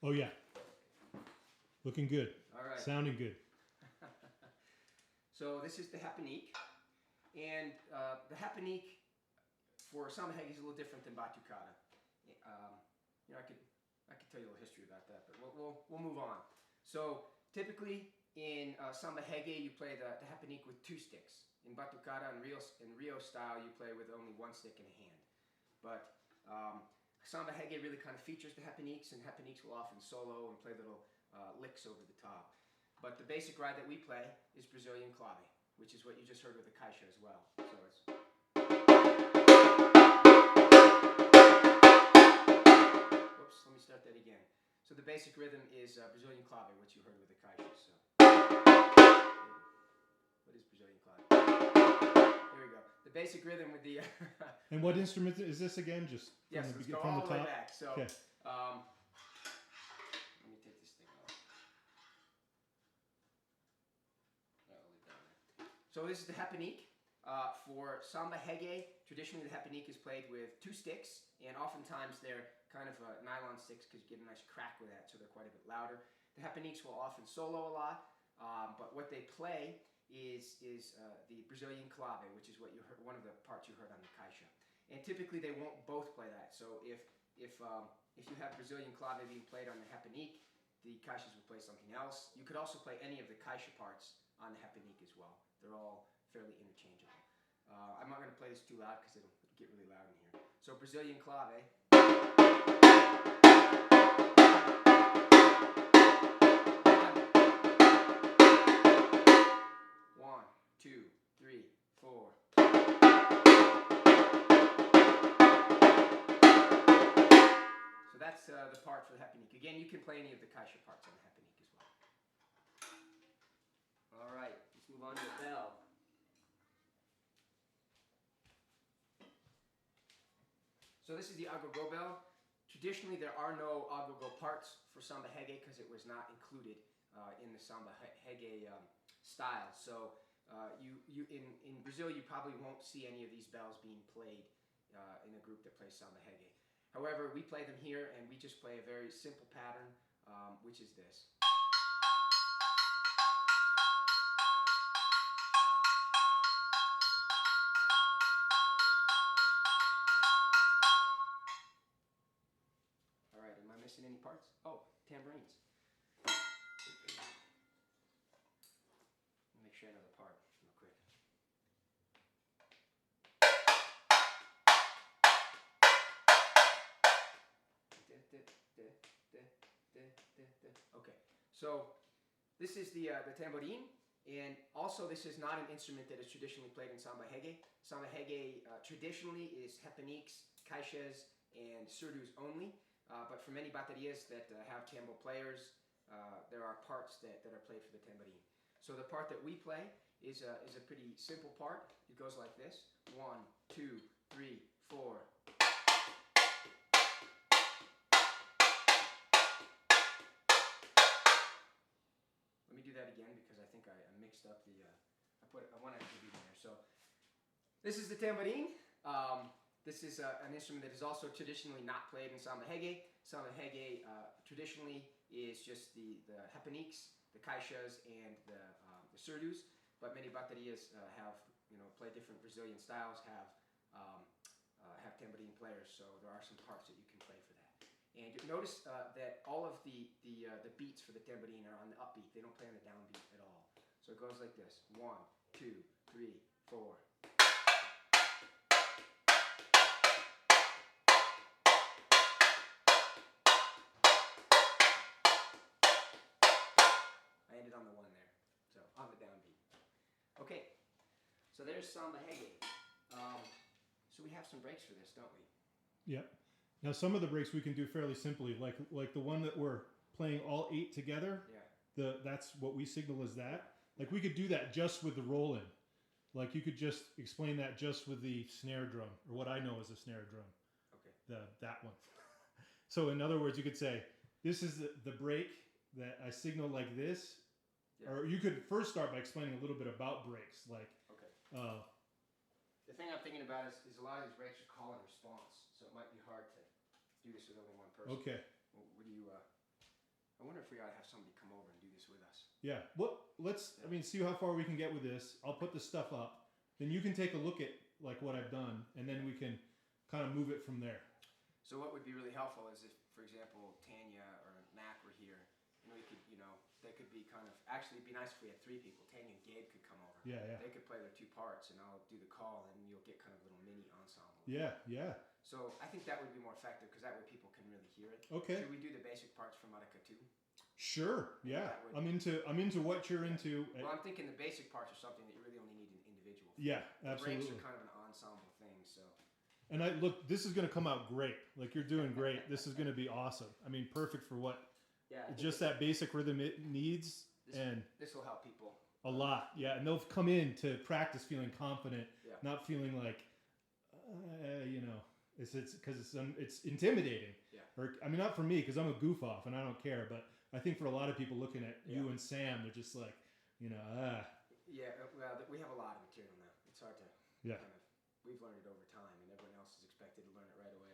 Oh yeah. Looking good. All right. Sounding good. So this is the Hapanique. And the Hapanique for samba hege is a little different than batucada. You know, I could tell you a little history about that, but we'll move on. So typically in samba hege you play the Hapanique with 2 sticks. In batucada and Rio style you play with only 1 stick in a hand. But samba hege really kind of features the Hapaniques, and Hapaniques will often solo and play little licks over the top. But the basic ride that we play is Brazilian clave, which is what you just heard with the caixa as well. So it's... Whoops, let me start that again. So the basic rhythm is Brazilian clave, which you heard with the caixa. So what is Brazilian clave? There we go. The basic rhythm with the... And what instrument is this again? Just yes, let's go all the way back. So, okay. Let me take this thing off. So this is the Hapanique. For samba hege, traditionally the Hapanique is played with 2 sticks, and oftentimes they're kind of nylon sticks because you get a nice crack with that, so they're quite a bit louder. The Hapaniques will often solo a lot, but what they play is the Brazilian clave, which is what you heard, one of the parts you heard on the caixa. And typically they won't both play that. So if you have Brazilian clave being played on the Hapanique, the caixas will play something else. You could also play any of the caixa parts on the Hapanique as well. They're all fairly interchangeable. I'm not going to play this too loud because it'll get really loud in here. So Brazilian clave. 1, 2, 3, 4. So that's the part for the Hapanique. Again, you can play any of the caixa parts on the Hapanique as well. All right, let's move on to the bell. So this is the agogo bell. Traditionally, there are no agogo parts for samba hege because it was not included in the samba hege style. So in Brazil, you probably won't see any of these bells being played in a group that plays samba hege. However, we play them here, and we just play a very simple pattern, which is this. All right, am I missing any parts? Oh, tambourines. Make sure I know the part real quick. Okay, so this is the tambourine, and also this is not an instrument that is traditionally played in samba hege. Samba hege traditionally is Hapaniques, caixas, and surdus only, but for many baterias that have tambo players, there are parts that are played for the tambourine. So the part that we play is a pretty simple part. It goes like this: 1, 2, 3, 4. Let me do that again because I think I mixed up the. I wanted to be in there. So this is the tambourine. This is an instrument that is also traditionally not played in samba hege. Samba hege traditionally is just the Hapaniques, the caixas, and the surdus. But many baterias play different Brazilian styles, have tambourine players. So there are some parts that you can play for that. And you notice that all of the beats for the tambourine are on the upbeat. They don't play on the downbeat at all. So it goes like this: 1, 2, 3, 4. I ended on the 1 there, so on the downbeat. Okay, so there's samba hege. So we have some breaks for this, don't we? Yep. Now some of the breaks we can do fairly simply, like the one that we're playing all 8 together. Yeah. That's what we signal as that. Like we could do that just with the roll-in. Like you could just explain that just with the snare drum, or what I know as a snare drum. Okay. That one. So in other words, you could say, this is the break that I signal like this. Yeah. Or you could first start by explaining a little bit about breaks. Like, okay. The thing I'm thinking about is a lot of these breaks are call and response, so it might be hard to do this with only one person. Okay. What do you? I wonder if we ought to have somebody come over and do this with us. Yeah. See how far we can get with this. I'll put the stuff up. Then you can take a look at like what I've done, and then we can kind of move it from there. So what would be really helpful is if, for example, Tanya or Mac were here, and we could, they could be kind of, actually it'd be nice if we had 3 people. Tanya and Gabe could come over. Yeah. They could play their 2 parts, and I'll do the call, and you'll get kind of a little mini ensemble. Yeah. So I think that would be more effective, because that way people can really hear it. Okay. Should we do the basic parts for Marika 2? Sure. Yeah. I'm into what you're into. Well, I'm thinking the basic parts are something that you really only need an individual for. Yeah, absolutely. The breaks are kind of an ensemble thing, so. And this is going to come out great. Like, you're doing great. This is going to be awesome. I mean, perfect for what just that basic rhythm it needs. This will help people a lot. Yeah, and they'll come in to practice feeling confident, not feeling like, it's because it's intimidating. Yeah. Or I mean, not for me, because I'm a goof off and I don't care. But I think for a lot of people looking at you and Sam, they're just like, Yeah, well, we have a lot of material now. It's hard to we've learned it over time, and everyone else is expected to learn it right away.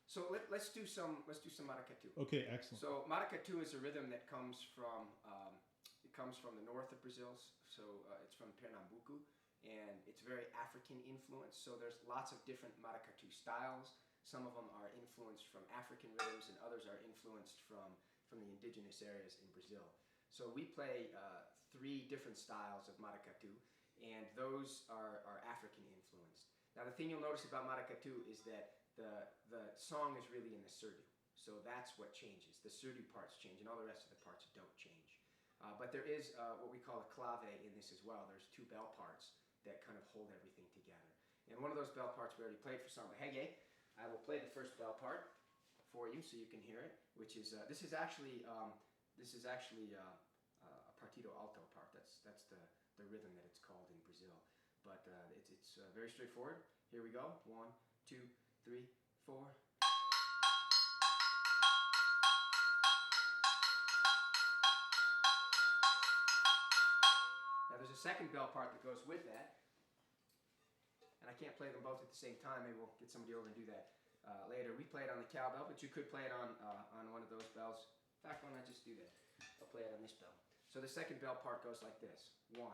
So, let's do some Marika 2. Okay, excellent. So Marika 2 is a rhythm that comes from the north of Brazil. So it's from Pernambuco, and it's very African influenced. So there's lots of different Marika 2 styles. Some of them are influenced from African rhythms, and others are influenced from the indigenous areas in Brazil. So we play 3 different styles of Marika 2, and those are African influenced. Now the thing you'll notice about Marika 2 is that the song is really in the surdo. So that's what changes. The surdo parts change, and all the rest of the parts don't change. But there is what we call a clave in this as well. There's 2 bell parts that kind of hold everything together. And one of those bell parts we already played for Samba Reggae. I will play the first bell part for you so you can hear it, which is this is actually a partido alto part. That's the rhythm that it's called in Brazil. But it's very straightforward. Here we go. 1, 2, 3, 4. Now there's a second bell part that goes with that. And I can't play them both at the same time. Maybe we'll get somebody over and do that later. We play it on the cowbell, but you could play it on one of those bells. In fact, why not just do that? I'll play it on this bell. So the second bell part goes like this. 1,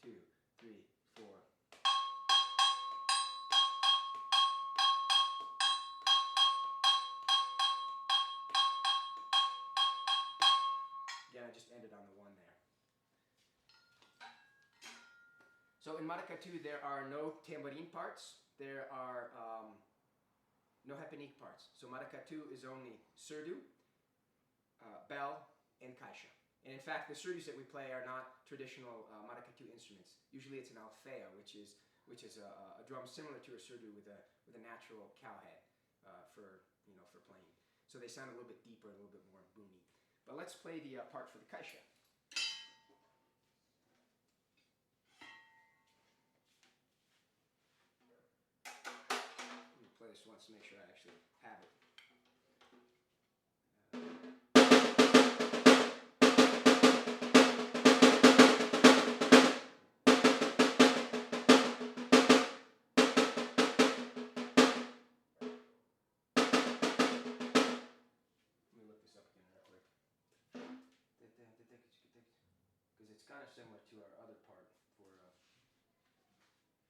2, 3, 4. Again, I just ended on the 1 there. So in Marika 2, there are no tambourine parts. There are no hapenique parts. So Marika 2 is only surdo, bell, and caixa. And in fact, the surdus that we play are not traditional Marika 2 instruments. Usually it's an alfeia, which is a drum similar to a surdo with a natural cow head for playing. So they sound a little bit deeper, a little bit more boomy. But let's play the part for the caixa. Let me play this once to make sure I actually have it. Because it's kind of similar to our other part for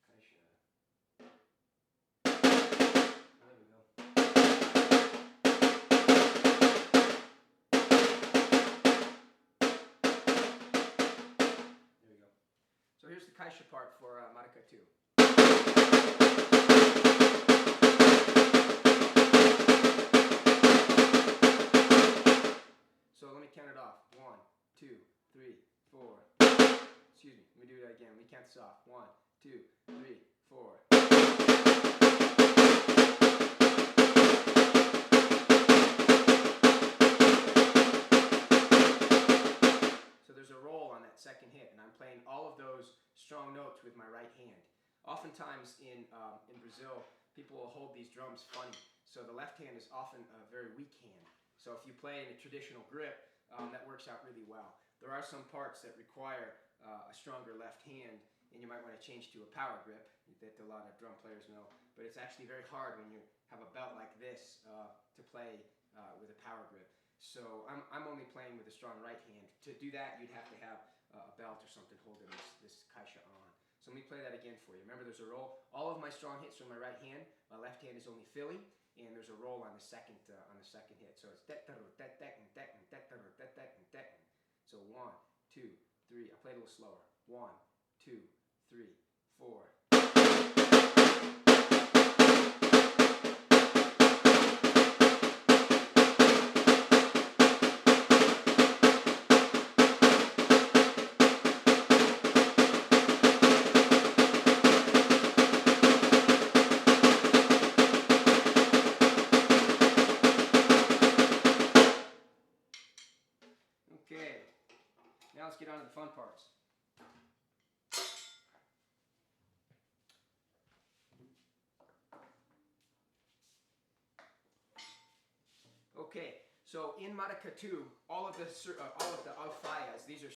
caixa. There we go. There we go. So here's the caixa part for Marika 2. So let me count it off. 1, 2, 3, 4. Excuse me. Let me do that again. Let me count this off. 1, 2, 3, 4. So there's a roll on that second hit, and I'm playing all of those strong notes with my right hand. Oftentimes in Brazil, people will hold these drums funny. So the left hand is often a very weak hand. So if you play in a traditional grip, that works out really well. There are some parts that require a stronger left hand, and you might want to change to a power grip that a lot of drum players know. But it's actually very hard when you have a belt like this to play with a power grip. So I'm only playing with a strong right hand. To do that, you'd have to have a belt or something holding this kaisha on. So let me play that again for you. Remember, there's a roll. All of my strong hits are on my right hand. My left hand is only filling, and there's a roll on the second hit. So it's so 1, 2, 3. I'll play it a little slower. 1, 2, 3, 4. Okay, now let's get on to the fun parts. Okay, so in Maracatu, all of the alfaias, these are